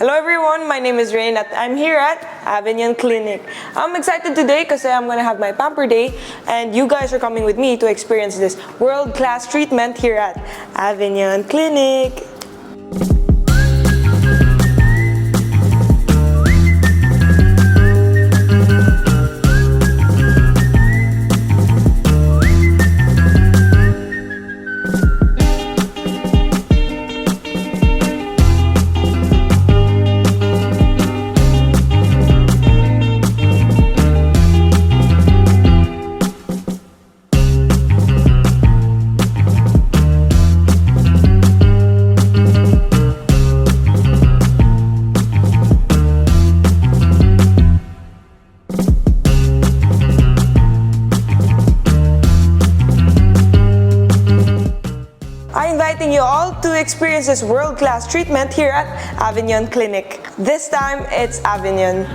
Hello everyone, my name is Rain at I'm here at Avignon Clinic. I'm excited today because I'm gonna have my pamper day and you guys are coming with me to experience this world-class treatment here at Avignon Clinic. I'm inviting you all to experience this world-class treatment here at Avignon Clinic. This time, it's Avignon.